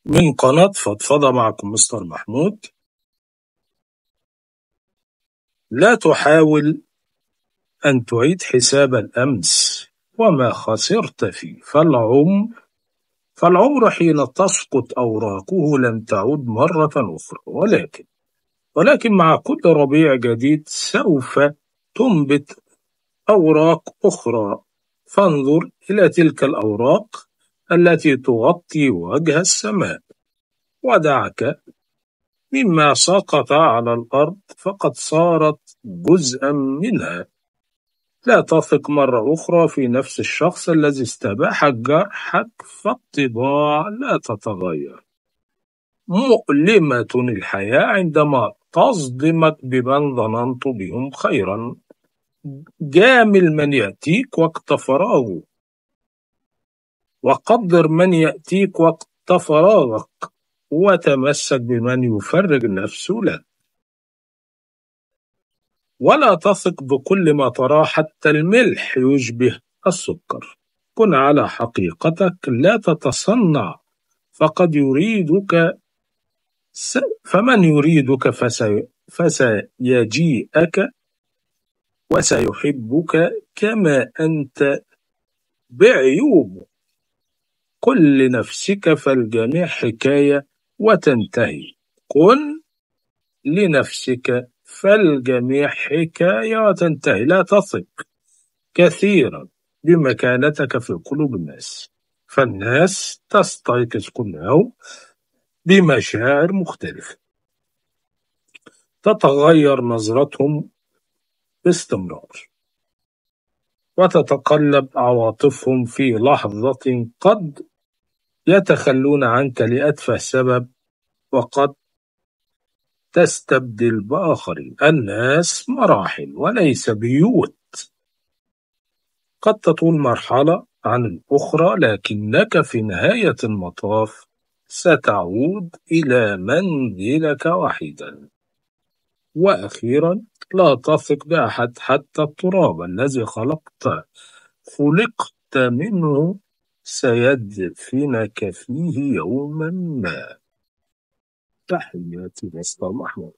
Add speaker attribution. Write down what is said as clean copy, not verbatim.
Speaker 1: من قناة فضفضة، معكم مستر محمود. لا تحاول أن تعيد حساب الأمس وما خسرت فيه، فالعمر حين تسقط أوراقه لن تعود مرة أخرى، ولكن مع كل ربيع جديد سوف تنبت أوراق أخرى. فانظر إلى تلك الأوراق التي تغطي وجه السماء، ودعك مما سقط على الأرض فقد صارت جزءا منها. لا تثق مرة أخرى في نفس الشخص الذي استباح جرحك، فالطباع لا تتغير. مؤلمة الحياة عندما تصدمك بمن ظننت بهم خيرا. جامل من يأتيك وقت فراغه، وقدر من يأتيك وقت فراغك، وتمسك بمن يفرج نفسه لك. ولا تثق بكل ما تراه، حتى الملح يشبه السكر. كن على حقيقتك، لا تتصنع. فقد يريدك فمن يريدك فسيجيئك وسيحبك كما أنت بعيوبه. قل لنفسك فالجميع حكاية وتنتهي. كن لنفسك فالجميع حكاية وتنتهي. لا تثق كثيرا بمكانتك في قلوب الناس، فالناس تستيقظ كل يوم بمشاعر مختلفة، تتغير نظرتهم باستمرار، وتتقلب عواطفهم في لحظة. قد يتخلون عنك لأتفه سبب، وقد تستبدل بآخرين. الناس مراحل وليس بيوت، قد تطول مرحلة عن الأخرى، لكنك في نهاية المطاف ستعود إلى منزلك وحيدا. وأخيرا، لا تثق بأحد، حتى التراب الذي خلقت منه سيدفنك فيه يوما ما. تحياتي مستر محمود.